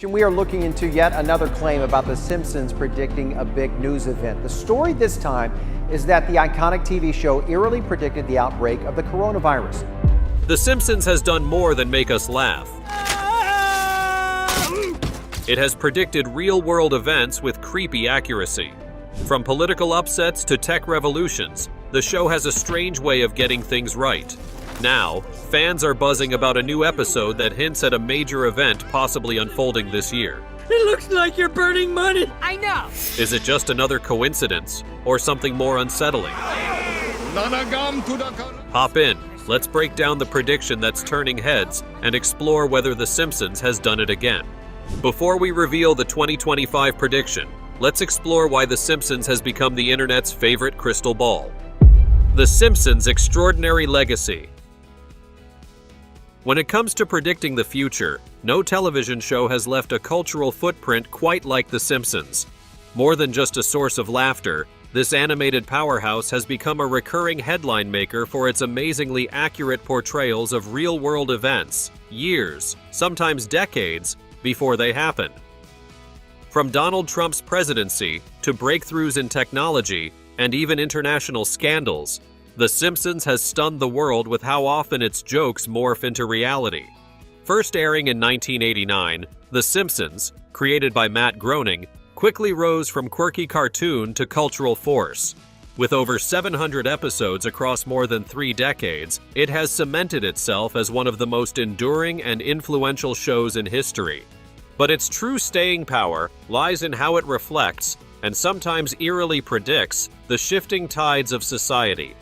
We are looking into yet another claim about The Simpsons predicting a big news event. The story this time is that the iconic TV show eerily predicted the outbreak of the coronavirus. The Simpsons has done more than make us laugh. It has predicted real-world events with creepy accuracy. From political upsets to tech revolutions, the show has a strange way of getting things right. Now, fans are buzzing about a new episode that hints at a major event possibly unfolding this year. It looks like you're burning money! I know! Is it just another coincidence, or something more unsettling? Hop in, let's break down the prediction that's turning heads and explore whether The Simpsons has done it again. Before we reveal the 2025 prediction, let's explore why The Simpsons has become the internet's favorite crystal ball. The Simpsons' extraordinary legacy. When it comes to predicting the future, no television show has left a cultural footprint quite like The Simpsons. More than just a source of laughter, this animated powerhouse has become a recurring headline maker for its amazingly accurate portrayals of real-world events, years, sometimes decades, before they happen. From Donald Trump's presidency to breakthroughs in technology and even international scandals, The Simpsons has stunned the world with how often its jokes morph into reality. First airing in 1989, The Simpsons, created by Matt Groening, quickly rose from quirky cartoon to cultural force. With over 700 episodes across more than 3 decades, it has cemented itself as one of the most enduring and influential shows in history. But its true staying power lies in how it reflects, and sometimes eerily predicts, the shifting tides of society.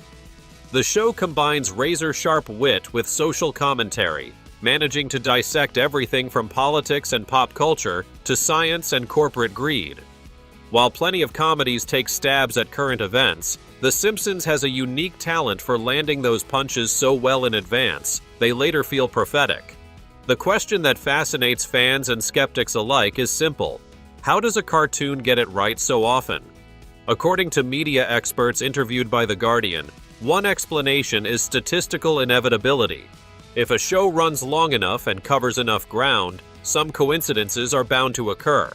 The show combines razor-sharp wit with social commentary, managing to dissect everything from politics and pop culture to science and corporate greed. While plenty of comedies take stabs at current events, The Simpsons has a unique talent for landing those punches so well in advance, they later feel prophetic. The question that fascinates fans and skeptics alike is simple. How does a cartoon get it right so often? According to media experts interviewed by The Guardian, one explanation is statistical inevitability. If a show runs long enough and covers enough ground, some coincidences are bound to occur.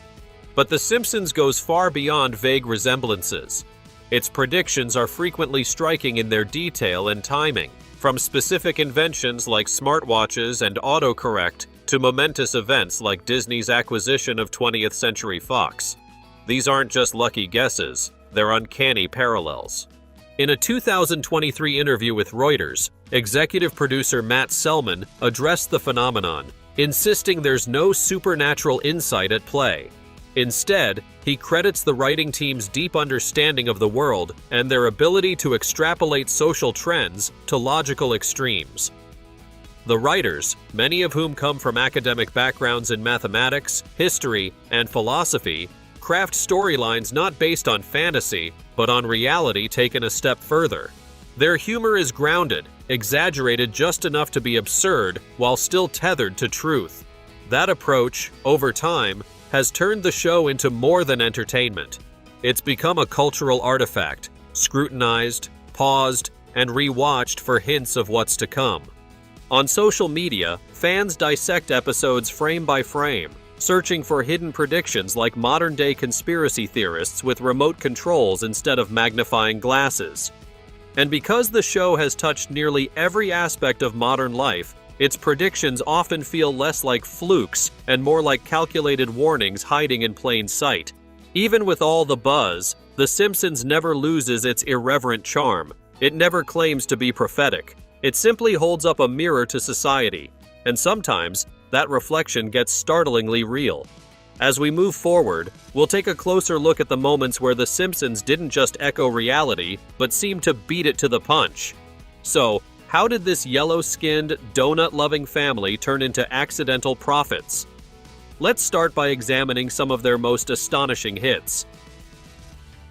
But The Simpsons goes far beyond vague resemblances. Its predictions are frequently striking in their detail and timing, from specific inventions like smartwatches and autocorrect to momentous events like Disney's acquisition of 20th Century Fox. These aren't just lucky guesses, they're uncanny parallels. In a 2023 interview with Reuters, executive producer Matt Selman addressed the phenomenon, insisting there's no supernatural insight at play. Instead, he credits the writing team's deep understanding of the world and their ability to extrapolate social trends to logical extremes. The writers, many of whom come from academic backgrounds in mathematics, history, and philosophy, craft storylines not based on fantasy, but on reality taken a step further. Their humor is grounded, exaggerated just enough to be absurd, while still tethered to truth. That approach, over time, has turned the show into more than entertainment. It's become a cultural artifact, scrutinized, paused, and rewatched for hints of what's to come. On social media, fans dissect episodes frame by frame, searching for hidden predictions like modern-day conspiracy theorists with remote controls instead of magnifying glasses. And because the show has touched nearly every aspect of modern life, its predictions often feel less like flukes and more like calculated warnings hiding in plain sight. Even with all the buzz, The Simpsons never loses its irreverent charm. It never claims to be prophetic. It simply holds up a mirror to society, and sometimes that reflection gets startlingly real. As we move forward, we'll take a closer look at the moments where The Simpsons didn't just echo reality, but seemed to beat it to the punch. So, how did this yellow-skinned, donut-loving family turn into accidental prophets? Let's start by examining some of their most astonishing hits.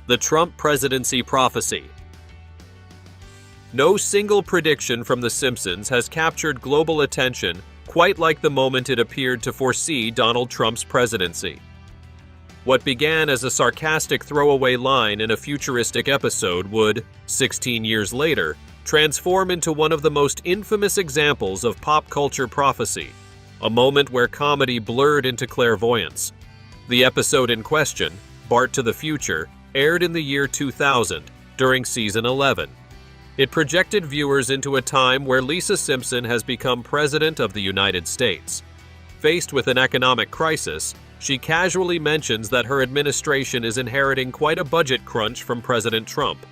The Trump presidency prophecy. No single prediction from The Simpsons has captured global attention quite like the moment it appeared to foresee Donald Trump's presidency. What began as a sarcastic throwaway line in a futuristic episode would, 16 years later, transform into one of the most infamous examples of pop culture prophecy. a moment where comedy blurred into clairvoyance. The episode in question, Bart to the Future, aired in the year 2000 during season 11. It projected viewers into a time where Lisa Simpson has become President of the United States. Faced with an economic crisis, she casually mentions that her administration is inheriting quite a budget crunch from President Trump.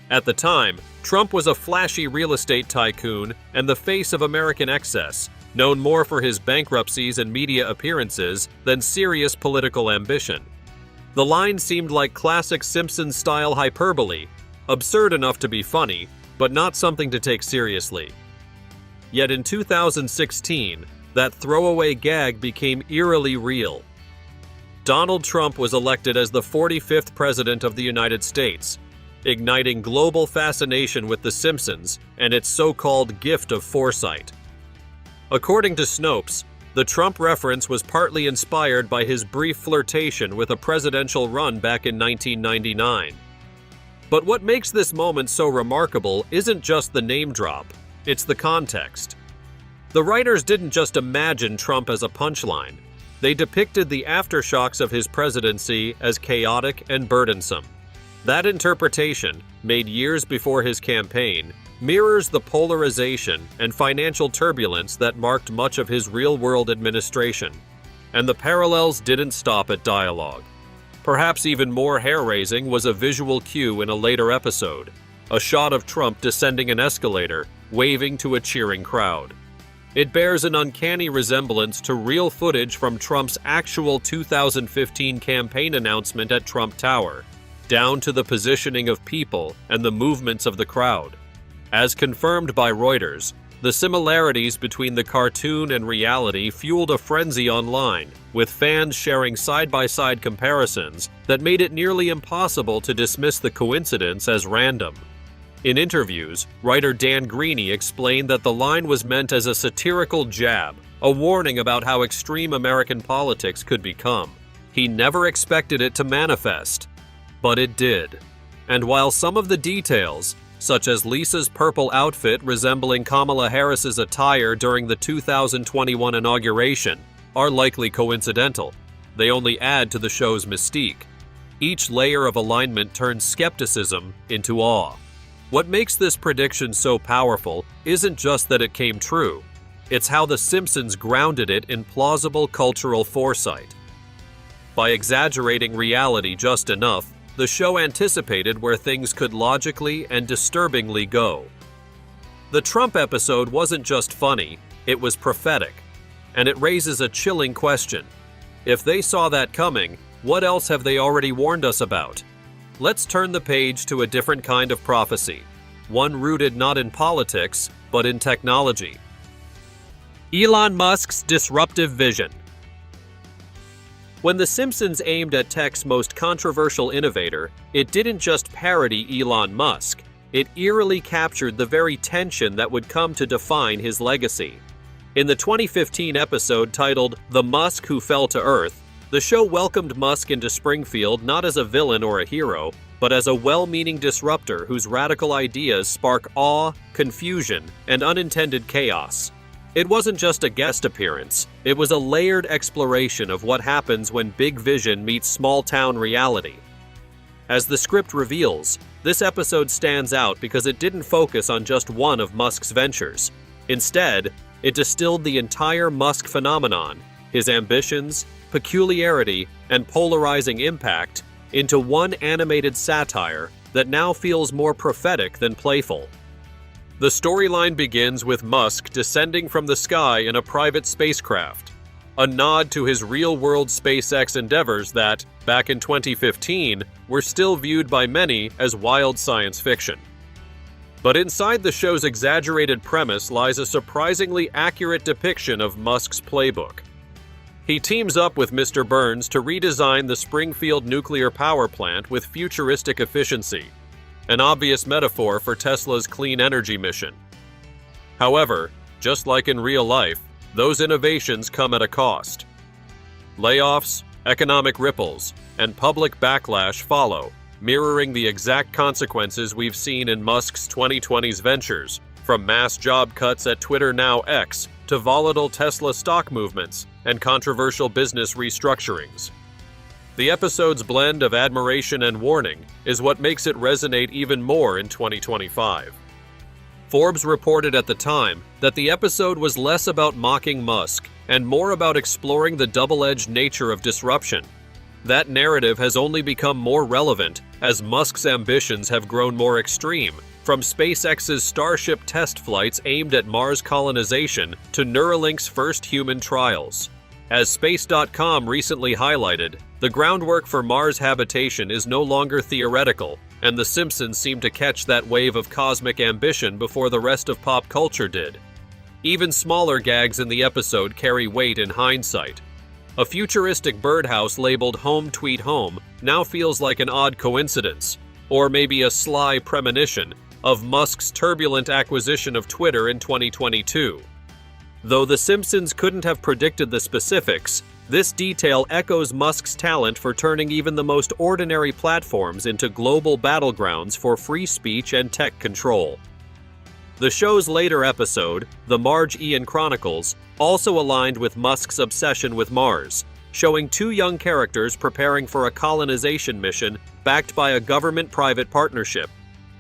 At the time, Trump was a flashy real estate tycoon and the face of American excess, known more for his bankruptcies and media appearances than serious political ambition. The line seemed like classic Simpsons-style hyperbole, absurd enough to be funny, but not something to take seriously. Yet in 2016, that throwaway gag became eerily real. Donald Trump was elected as the 45th President of the United States, igniting global fascination with The Simpsons and its so-called gift of foresight. According to Snopes, the Trump reference was partly inspired by his brief flirtation with a presidential run back in 1999. But what makes this moment so remarkable isn't just the name drop, it's the context. The writers didn't just imagine Trump as a punchline. They depicted the aftershocks of his presidency as chaotic and burdensome. That interpretation, made years before his campaign, mirrors the polarization and financial turbulence that marked much of his real-world administration. And the parallels didn't stop at dialogue. Perhaps even more hair-raising was a visual cue in a later episode, a shot of Trump descending an escalator, waving to a cheering crowd. It bears an uncanny resemblance to real footage from Trump's actual 2015 campaign announcement at Trump Tower, down to the positioning of people and the movements of the crowd. As confirmed by Reuters, the similarities between the cartoon and reality fueled a frenzy online, with fans sharing side-by-side comparisons that made it nearly impossible to dismiss the coincidence as random. In interviews, writer Dan Greeny explained that the line was meant as a satirical jab, a warning about how extreme American politics could become. He never expected it to manifest, but it did. And while some of the details, such as Lisa's purple outfit resembling Kamala Harris's attire during the 2021 inauguration, are likely coincidental, they only add to the show's mystique. Each layer of alignment turns skepticism into awe. What makes this prediction so powerful isn't just that it came true, it's how The Simpsons grounded it in plausible cultural foresight. By exaggerating reality just enough, the show anticipated where things could logically and disturbingly go. The Trump episode wasn't just funny, it was prophetic. And it raises a chilling question. If they saw that coming, what else have they already warned us about? Let's turn the page to a different kind of prophecy, one rooted not in politics, but in technology. Elon Musk's disruptive vision. When The Simpsons aimed at tech's most controversial innovator, it didn't just parody Elon Musk, it eerily captured the very tension that would come to define his legacy. In the 2015 episode titled The Musk Who Fell to Earth, the show welcomed Musk into Springfield not as a villain or a hero, but as a well-meaning disruptor whose radical ideas spark awe, confusion, and unintended chaos. It wasn't just a guest appearance, it was a layered exploration of what happens when big vision meets small-town reality. As the script reveals, this episode stands out because it didn't focus on just one of Musk's ventures. Instead, it distilled the entire Musk phenomenon, his ambitions, peculiarity, and polarizing impact, into one animated satire that now feels more prophetic than playful. The storyline begins with Musk descending from the sky in a private spacecraft, a nod to his real-world SpaceX endeavors that, back in 2015, were still viewed by many as wild science fiction. But inside the show's exaggerated premise lies a surprisingly accurate depiction of Musk's playbook. He teams up with Mr. Burns to redesign the Springfield nuclear power plant with futuristic efficiency, an obvious metaphor for Tesla's clean energy mission. However, just like in real life, those innovations come at a cost. Layoffs, economic ripples, and public backlash follow, mirroring the exact consequences we've seen in Musk's 2020s ventures, from mass job cuts at Twitter now X to volatile Tesla stock movements and controversial business restructurings. The episode's blend of admiration and warning is what makes it resonate even more in 2025. Forbes reported at the time that the episode was less about mocking Musk and more about exploring the double-edged nature of disruption. That narrative has only become more relevant as Musk's ambitions have grown more extreme, from SpaceX's Starship test flights aimed at Mars colonization to Neuralink's first human trials. As Space.com recently highlighted, the groundwork for Mars habitation is no longer theoretical, and The Simpsons seem to catch that wave of cosmic ambition before the rest of pop culture did. Even smaller gags in the episode carry weight in hindsight. A futuristic birdhouse labeled Home Tweet Home now feels like an odd coincidence, or maybe a sly premonition, of Musk's turbulent acquisition of Twitter in 2022. Though The Simpsons couldn't have predicted the specifics, this detail echoes Musk's talent for turning even the most ordinary platforms into global battlegrounds for free speech and tech control. The show's later episode, The Marge Ian Chronicles, also aligned with Musk's obsession with Mars, showing two young characters preparing for a colonization mission backed by a government-private partnership,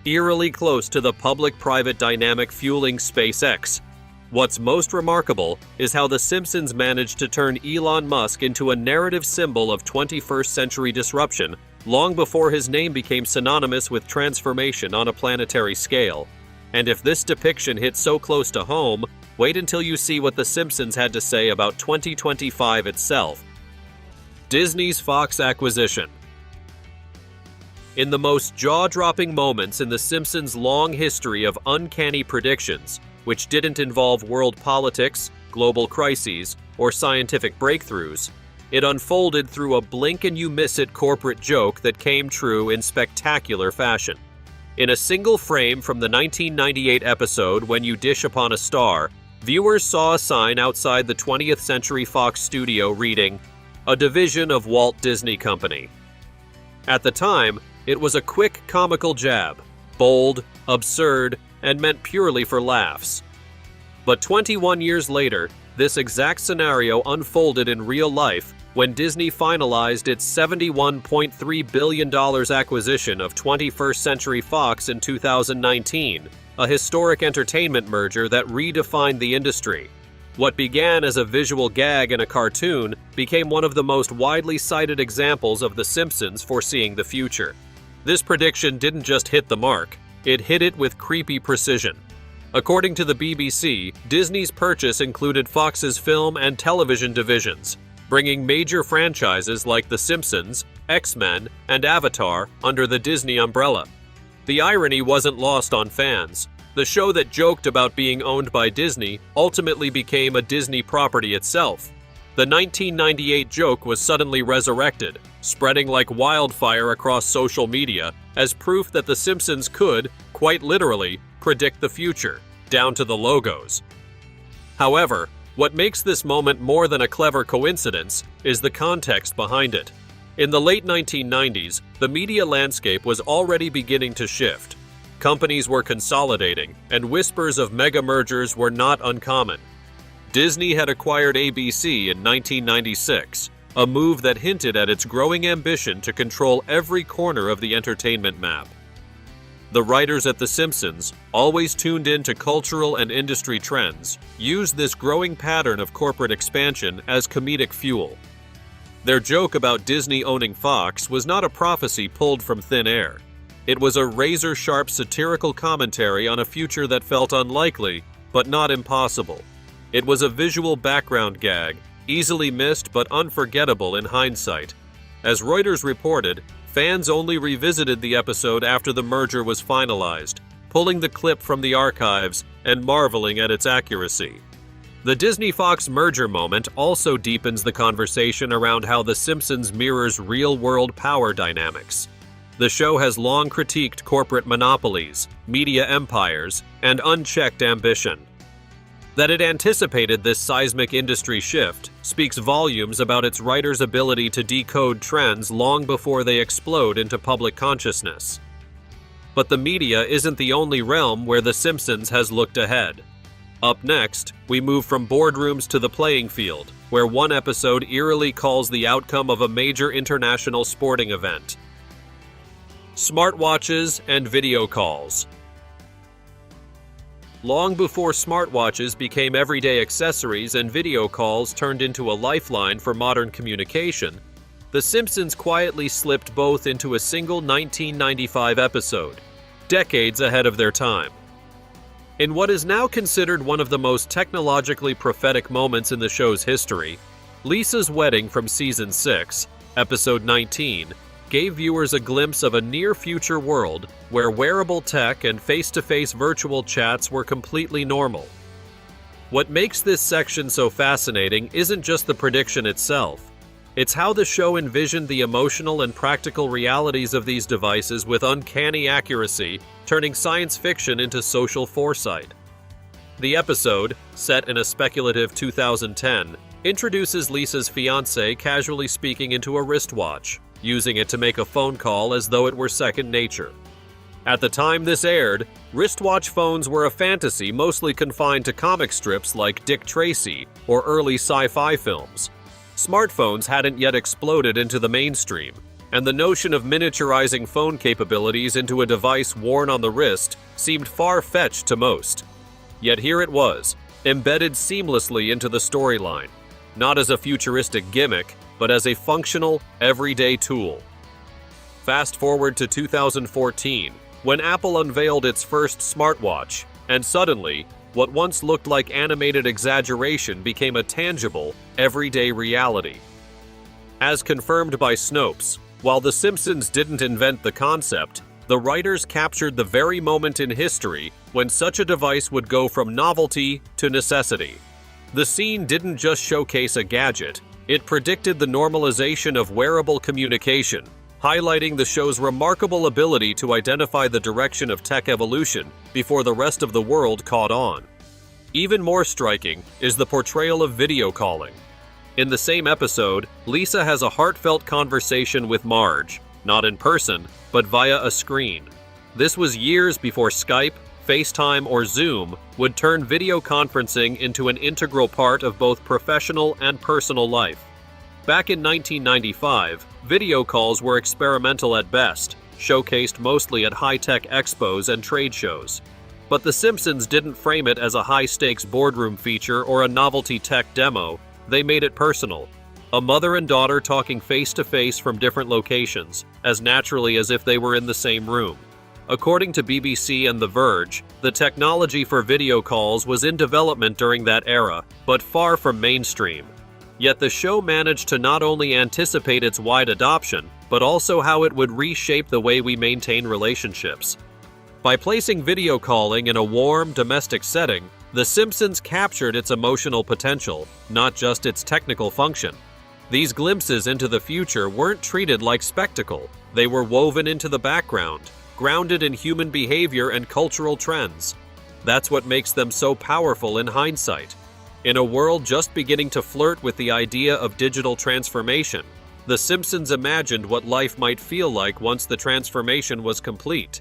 eerily close to the public-private dynamic fueling SpaceX. What's most remarkable is how The Simpsons managed to turn Elon Musk into a narrative symbol of 21st century disruption long before his name became synonymous with transformation on a planetary scale. And if this depiction hits so close to home, wait until you see what The Simpsons had to say about 2025 itself. Disney's Fox acquisition. In the most jaw-dropping moments in The Simpsons' long history of uncanny predictions, which didn't involve world politics, global crises, or scientific breakthroughs, it unfolded through a blink-and-you-miss-it corporate joke that came true in spectacular fashion. In a single frame from the 1998 episode When You Dish Upon a Star, viewers saw a sign outside the 20th Century Fox studio reading, "A division of Walt Disney Company." At the time, it was a quick comical jab, bold, absurd, and meant purely for laughs. But 21 years later, this exact scenario unfolded in real life when Disney finalized its $71.3 billion acquisition of 21st Century Fox in 2019, a historic entertainment merger that redefined the industry. What began as a visual gag in a cartoon became one of the most widely cited examples of The Simpsons foreseeing the future. This prediction didn't just hit the mark, it hit it with creepy precision. According to the BBC, Disney's purchase included Fox's film and television divisions, bringing major franchises like The Simpsons, X-Men, and Avatar under the Disney umbrella. The irony wasn't lost on fans. The show that joked about being owned by Disney ultimately became a Disney property itself. The 1998 joke was suddenly resurrected, spreading like wildfire across social media as proof that The Simpsons could, quite literally, predict the future, down to the logos. However, what makes this moment more than a clever coincidence is the context behind it. In the late 1990s, the media landscape was already beginning to shift. Companies were consolidating, and whispers of mega mergers were not uncommon. Disney had acquired ABC in 1996, a move that hinted at its growing ambition to control every corner of the entertainment map. The writers at The Simpsons, always tuned in to cultural and industry trends, used this growing pattern of corporate expansion as comedic fuel. Their joke about Disney owning Fox was not a prophecy pulled from thin air. It was a razor-sharp satirical commentary on a future that felt unlikely, but not impossible. It was a visual background gag, easily missed but unforgettable in hindsight. As Reuters reported, fans only revisited the episode after the merger was finalized, pulling the clip from the archives and marveling at its accuracy. The Disney-Fox merger moment also deepens the conversation around how The Simpsons mirrors real-world power dynamics. The show has long critiqued corporate monopolies, media empires, and unchecked ambition. That it anticipated this seismic industry shift speaks volumes about its writers' ability to decode trends long before they explode into public consciousness. But the media isn't the only realm where The Simpsons has looked ahead. Up next, we move from boardrooms to the playing field, where one episode eerily calls the outcome of a major international sporting event. Smartwatches and video calls. Long before smartwatches became everyday accessories and video calls turned into a lifeline for modern communication, The Simpsons quietly slipped both into a single 1995 episode, decades ahead of their time. In what is now considered one of the most technologically prophetic moments in the show's history, Lisa's wedding from Season 6, Episode 19, gave viewers a glimpse of a near-future world where wearable tech and face-to-face virtual chats were completely normal. What makes this section so fascinating isn't just the prediction itself. It's how the show envisioned the emotional and practical realities of these devices with uncanny accuracy, turning science fiction into social foresight. The episode, set in a speculative 2010, introduces Lisa's fiancé casually speaking into a wristwatch, using it to make a phone call as though it were second nature. At the time this aired, wristwatch phones were a fantasy mostly confined to comic strips like Dick Tracy or early sci-fi films. Smartphones hadn't yet exploded into the mainstream, and the notion of miniaturizing phone capabilities into a device worn on the wrist seemed far-fetched to most. Yet here it was, embedded seamlessly into the storyline, not as a futuristic gimmick, but as a functional, everyday tool. Fast forward to 2014, when Apple unveiled its first smartwatch, and suddenly, what once looked like animated exaggeration became a tangible, everyday reality. As confirmed by Snopes, while The Simpsons didn't invent the concept, the writers captured the very moment in history when such a device would go from novelty to necessity. The scene didn't just showcase a gadget, it predicted the normalization of wearable communication, highlighting the show's remarkable ability to identify the direction of tech evolution before the rest of the world caught on. Even more striking is the portrayal of video calling. In the same episode, Lisa has a heartfelt conversation with Marge, not in person, but via a screen. This was years before Skype, FaceTime, or Zoom would turn video conferencing into an integral part of both professional and personal life. Back in 1995, video calls were experimental at best, showcased mostly at high-tech expos and trade shows. But The Simpsons didn't frame it as a high-stakes boardroom feature or a novelty tech demo. They made it personal. A mother and daughter talking face-to-face from different locations, as naturally as if they were in the same room. According to BBC and The Verge, the technology for video calls was in development during that era, but far from mainstream. Yet the show managed to not only anticipate its wide adoption, but also how it would reshape the way we maintain relationships. By placing video calling in a warm, domestic setting, The Simpsons captured its emotional potential, not just its technical function. These glimpses into the future weren't treated like spectacle. They were woven into the background, grounded in human behavior and cultural trends. That's what makes them so powerful in hindsight. In a world just beginning to flirt with the idea of digital transformation, The Simpsons imagined what life might feel like once the transformation was complete.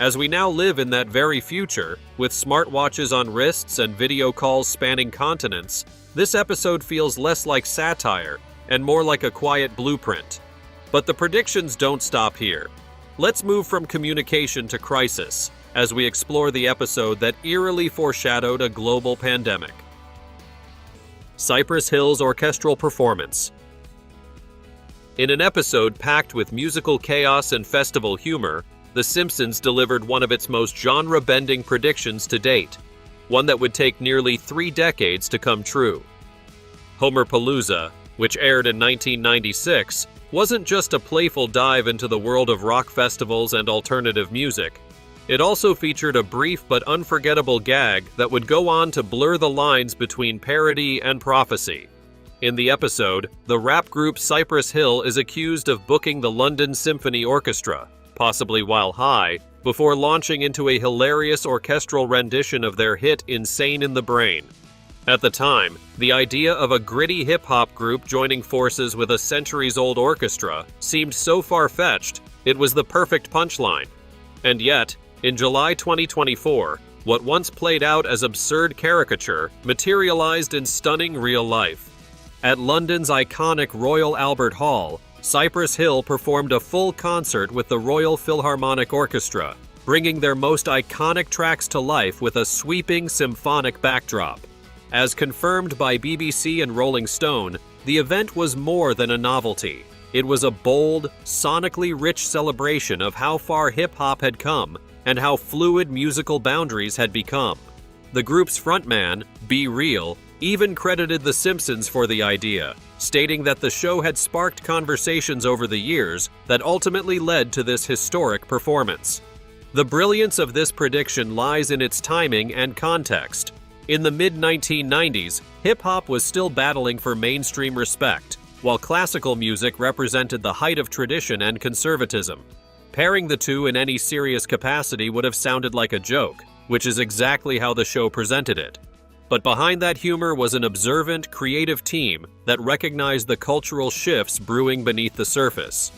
As we now live in that very future, with smartwatches on wrists and video calls spanning continents, this episode feels less like satire and more like a quiet blueprint. But the predictions don't stop here. Let's move from communication to crisis, as we explore the episode that eerily foreshadowed a global pandemic. Cypress Hill's orchestral performance. In an episode packed with musical chaos and festival humor, The Simpsons delivered one of its most genre-bending predictions to date, one that would take nearly 3 decades to come true. Homerpalooza, which aired in 1996, wasn't just a playful dive into the world of rock festivals and alternative music. It also featured a brief but unforgettable gag that would go on to blur the lines between parody and prophecy. In the episode, the rap group Cypress Hill is accused of booking the London Symphony Orchestra, possibly while high, before launching into a hilarious orchestral rendition of their hit Insane in the Brain. At the time, the idea of a gritty hip-hop group joining forces with a centuries-old orchestra seemed so far-fetched, it was the perfect punchline. And yet, in July 2024, What once played out as absurd caricature materialized in stunning real life. At London's iconic Royal Albert Hall, Cypress Hill performed a full concert with the Royal Philharmonic Orchestra, bringing their most iconic tracks to life with a sweeping symphonic backdrop. As confirmed by BBC and Rolling Stone, the event was more than a novelty. It was a bold, sonically rich celebration of how far hip-hop had come and how fluid musical boundaries had become. The group's frontman, Be Real, even credited The Simpsons for the idea, stating that the show had sparked conversations over the years that ultimately led to this historic performance. The brilliance of this prediction lies in its timing and context. In the mid-1990s, hip-hop was still battling for mainstream respect, while classical music represented the height of tradition and conservatism. Pairing the two in any serious capacity would have sounded like a joke, which is exactly how the show presented it. But behind that humor was an observant, creative team that recognized the cultural shifts brewing beneath the surface.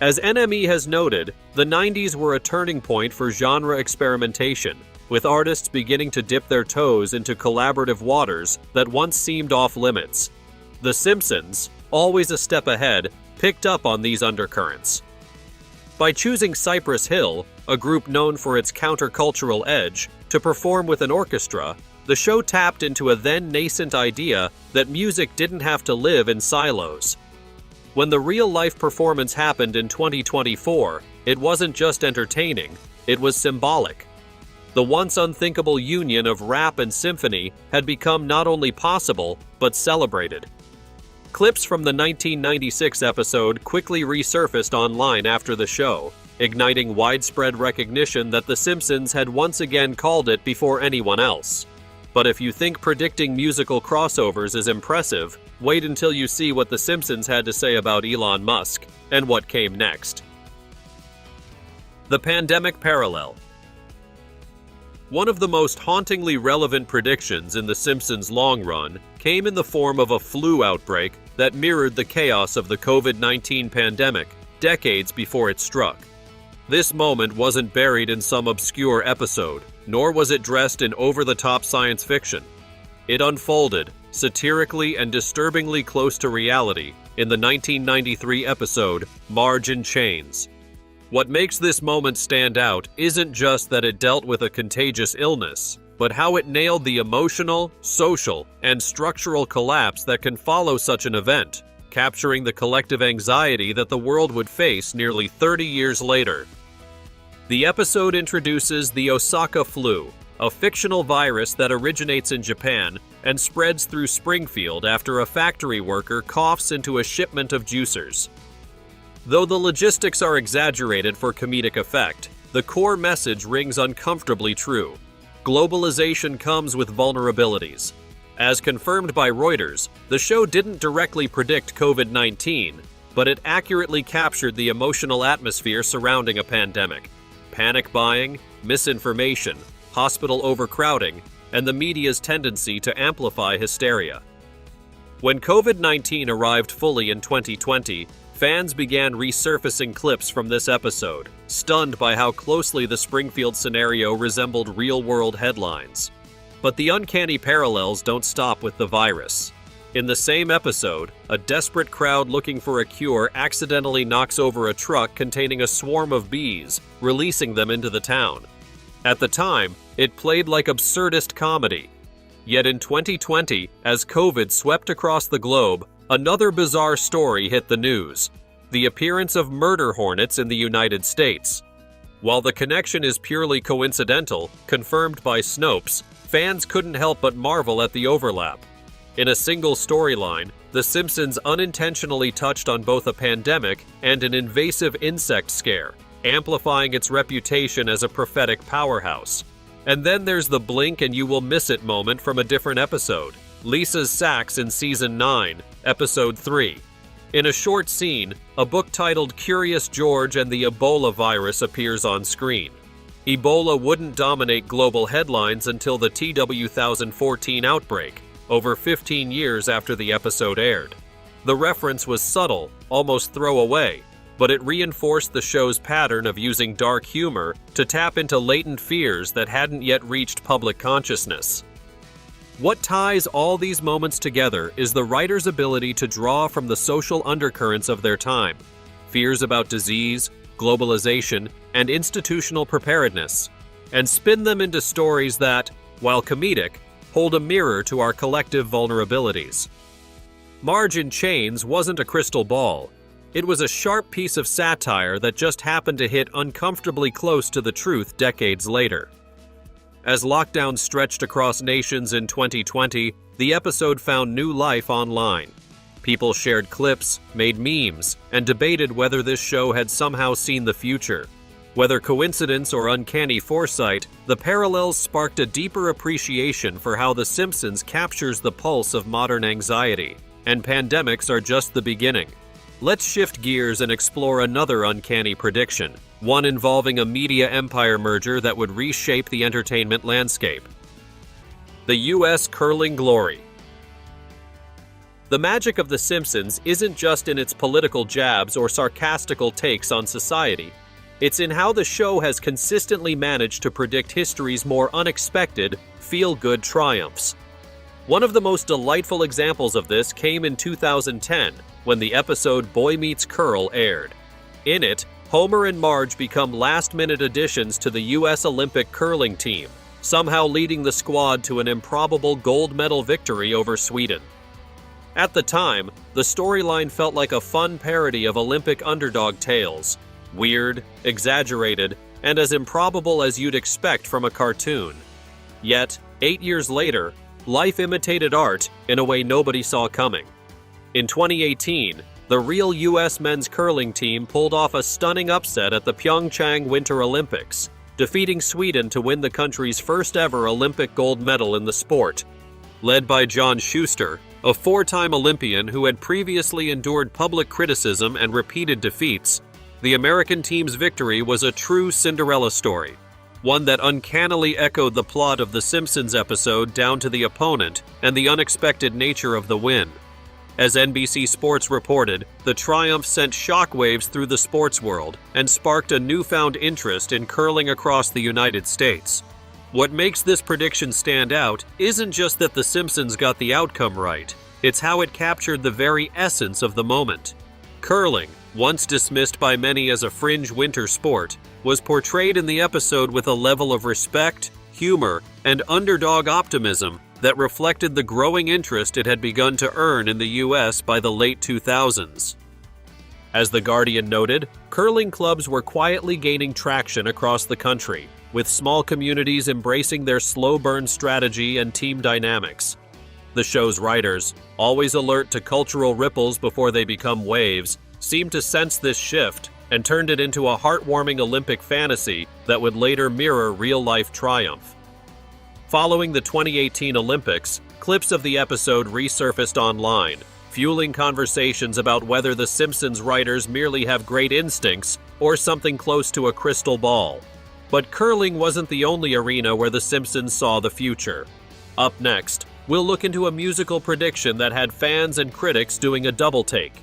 As NME has noted, the 90s were a turning point for genre experimentation, with artists beginning to dip their toes into collaborative waters that once seemed off-limits. The Simpsons, always a step ahead, picked up on these undercurrents. By choosing Cypress Hill, a group known for its countercultural edge, to perform with an orchestra, the show tapped into a then-nascent idea that music didn't have to live in silos. When the real-life performance happened in 2024, it wasn't just entertaining, it was symbolic. The once unthinkable union of rap and symphony had become not only possible, but celebrated. Clips from the 1996 episode quickly resurfaced online after the show, igniting widespread recognition that The Simpsons had once again called it before anyone else. But if you think predicting musical crossovers is impressive, wait until you see what The Simpsons had to say about Elon Musk and what came next. The pandemic parallel. One of the most hauntingly relevant predictions in The Simpsons' long run came in the form of a flu outbreak that mirrored the chaos of the COVID-19 pandemic decades before it struck. This moment wasn't buried in some obscure episode, nor was it dressed in over-the-top science fiction. It unfolded, satirically and disturbingly close to reality, in the 1993 episode Marge in Chains. What makes this moment stand out isn't just that it dealt with a contagious illness, but how it nailed the emotional, social, and structural collapse that can follow such an event, capturing the collective anxiety that the world would face nearly 30 years later. The episode introduces the Osaka flu, a fictional virus that originates in Japan and spreads through Springfield after a factory worker coughs into a shipment of juicers. Though the logistics are exaggerated for comedic effect, the core message rings uncomfortably true. Globalization comes with vulnerabilities. As confirmed by Reuters, the show didn't directly predict COVID-19, but it accurately captured the emotional atmosphere surrounding a pandemic. Panic buying, misinformation, hospital overcrowding, and the media's tendency to amplify hysteria. When COVID-19 arrived fully in 2020, fans began resurfacing clips from this episode, stunned by how closely the Springfield scenario resembled real-world headlines. But the uncanny parallels don't stop with the virus. In the same episode, a desperate crowd looking for a cure accidentally knocks over a truck containing a swarm of bees, releasing them into the town. At the time, it played like absurdist comedy. Yet in 2020, as COVID swept across the globe, another bizarre story hit the news: the appearance of murder hornets in the United States. While the connection is purely coincidental, confirmed by Snopes, fans couldn't help but marvel at the overlap. In a single storyline, The Simpsons unintentionally touched on both a pandemic and an invasive insect scare, amplifying its reputation as a prophetic powerhouse. And then there's the blink and you will miss it moment from a different episode, Lisa's Sax in Season 9, Episode 3. In a short scene, a book titled Curious George and the Ebola virus appears on screen. Ebola wouldn't dominate global headlines until the TW-1014 outbreak, over 15 years after the episode aired. The reference was subtle, almost throwaway, but it reinforced the show's pattern of using dark humor to tap into latent fears that hadn't yet reached public consciousness. What ties all these moments together is the writer's ability to draw from the social undercurrents of their time, fears about disease, globalization, and institutional preparedness, and spin them into stories that, while comedic, hold a mirror to our collective vulnerabilities. Marge in Chains wasn't a crystal ball. It was a sharp piece of satire that just happened to hit uncomfortably close to the truth decades later. As lockdowns stretched across nations in 2020, the episode found new life online. People shared clips, made memes, and debated whether this show had somehow seen the future. Whether coincidence or uncanny foresight, the parallels sparked a deeper appreciation for how The Simpsons captures the pulse of modern anxiety, and pandemics are just the beginning. Let's shift gears and explore another uncanny prediction, one involving a media empire merger that would reshape the entertainment landscape. The U.S. curling glory. The magic of The Simpsons isn't just in its political jabs or sarcastical takes on society. It's in how the show has consistently managed to predict history's more unexpected, feel-good triumphs. One of the most delightful examples of this came in 2010, when the episode Boy Meets Curl aired. In it, Homer and Marge become last-minute additions to the U.S. Olympic curling team, somehow leading the squad to an improbable gold medal victory over Sweden. At the time, the storyline felt like a fun parody of Olympic underdog tales, weird, exaggerated, and as improbable as you'd expect from a cartoon. Yet, 8 years later, life imitated art in a way nobody saw coming. In 2018, the real U.S. men's curling team pulled off a stunning upset at the Pyeongchang Winter Olympics, defeating Sweden to win the country's first ever Olympic gold medal in the sport. Led by John Schuster, a four-time Olympian who had previously endured public criticism and repeated defeats, the American team's victory was a true Cinderella story, one that uncannily echoed the plot of The Simpsons episode down to the opponent and the unexpected nature of the win. As NBC Sports reported, the triumph sent shockwaves through the sports world and sparked a newfound interest in curling across the United States. What makes this prediction stand out isn't just that The Simpsons got the outcome right, it's how it captured the very essence of the moment. Curling, once dismissed by many as a fringe winter sport, was portrayed in the episode with a level of respect, humor, and underdog optimism that reflected the growing interest it had begun to earn in the U.S. by the late 2000s. As The Guardian noted, curling clubs were quietly gaining traction across the country, with small communities embracing their slow-burn strategy and team dynamics. The show's writers, always alert to cultural ripples before they become waves, seemed to sense this shift and turned it into a heartwarming Olympic fantasy that would later mirror real-life triumph. Following the 2018 Olympics, clips of the episode resurfaced online, fueling conversations about whether The Simpsons writers merely have great instincts or something close to a crystal ball. But curling wasn't the only arena where The Simpsons saw the future. Up next, we'll look into a musical prediction that had fans and critics doing a double take.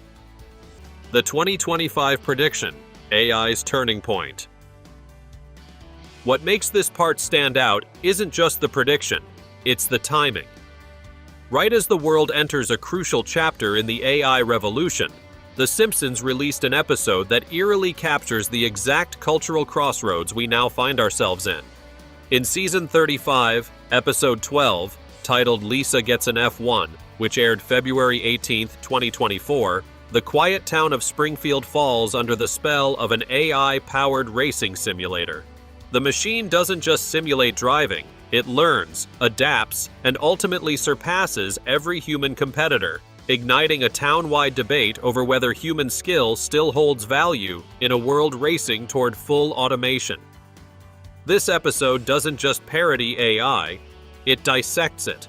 The 2025 prediction, AI's turning point. What makes this part stand out isn't just the prediction, it's the timing. Right as the world enters a crucial chapter in the AI revolution, The Simpsons released an episode that eerily captures the exact cultural crossroads we now find ourselves in. In Season 35, Episode 12, titled Lisa Gets an F1, which aired February 18, 2024, the quiet town of Springfield falls under the spell of an AI-powered racing simulator. The machine doesn't just simulate driving, it learns, adapts, and ultimately surpasses every human competitor, igniting a town-wide debate over whether human skill still holds value in a world racing toward full automation. This episode doesn't just parody AI, it dissects it.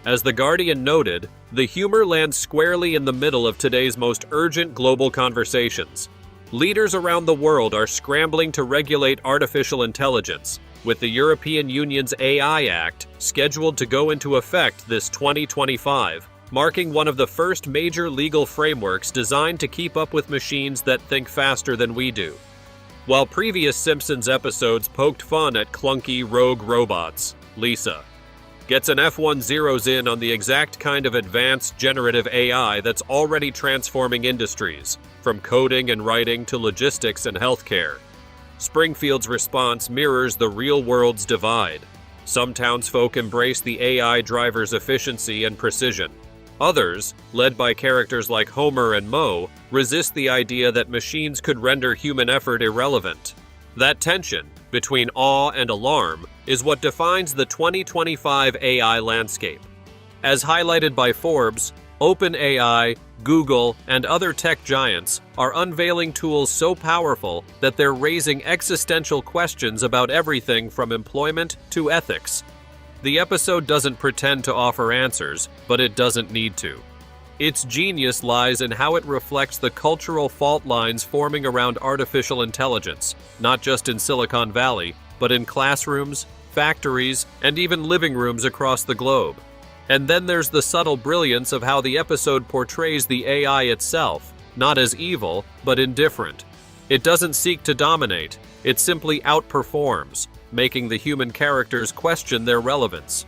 As The Guardian noted, the humor lands squarely in the middle of today's most urgent global conversations. Leaders around the world are scrambling to regulate artificial intelligence, with the European Union's AI Act scheduled to go into effect this 2025, marking one of the first major legal frameworks designed to keep up with machines that think faster than we do. While previous Simpsons episodes poked fun at clunky rogue robots, Lisa gets an F1 zeroes in on the exact kind of advanced generative AI that's already transforming industries, from coding and writing to logistics and healthcare. Springfield's response mirrors the real world's divide. Some townsfolk embrace the AI driver's efficiency and precision. Others, led by characters like Homer and Moe, resist the idea that machines could render human effort irrelevant. That tension, between awe and alarm, is what defines the 2025 AI landscape. As highlighted by Forbes, OpenAI, Google, and other tech giants are unveiling tools so powerful that they're raising existential questions about everything from employment to ethics. The episode doesn't pretend to offer answers, but it doesn't need to. Its genius lies in how it reflects the cultural fault lines forming around artificial intelligence, not just in Silicon Valley, but in classrooms, factories, and even living rooms across the globe. And then there's the subtle brilliance of how the episode portrays the AI itself, not as evil, but indifferent. It doesn't seek to dominate, it simply outperforms, making the human characters question their relevance.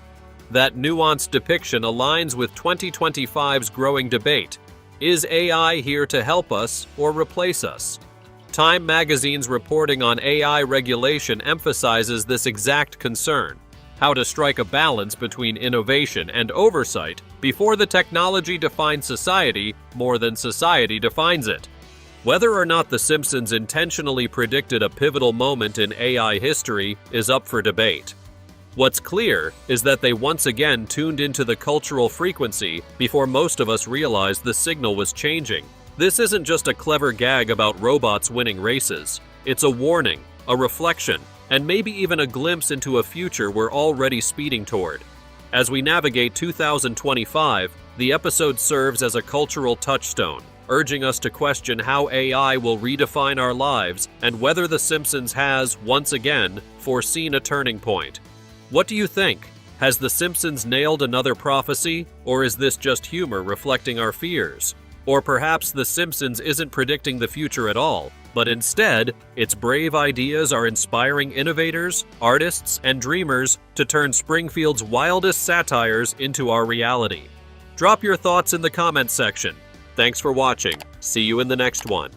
That nuanced depiction aligns with 2025's growing debate. Is AI here to help us or replace us? Time magazine's reporting on AI regulation emphasizes this exact concern: how to strike a balance between innovation and oversight before the technology defines society more than society defines it. Whether or not The Simpsons intentionally predicted a pivotal moment in AI history is up for debate. What's clear is that they once again tuned into the cultural frequency before most of us realized the signal was changing. This isn't just a clever gag about robots winning races. It's a warning, a reflection, and maybe even a glimpse into a future we're already speeding toward. As we navigate 2025, the episode serves as a cultural touchstone, urging us to question how AI will redefine our lives and whether The Simpsons has, once again, foreseen a turning point. What do you think? Has The Simpsons nailed another prophecy, or is this just humor reflecting our fears? Or perhaps The Simpsons isn't predicting the future at all, but instead, its brave ideas are inspiring innovators, artists, and dreamers to turn Springfield's wildest satires into our reality. Drop your thoughts in the comments section. Thanks for watching. See you in the next one.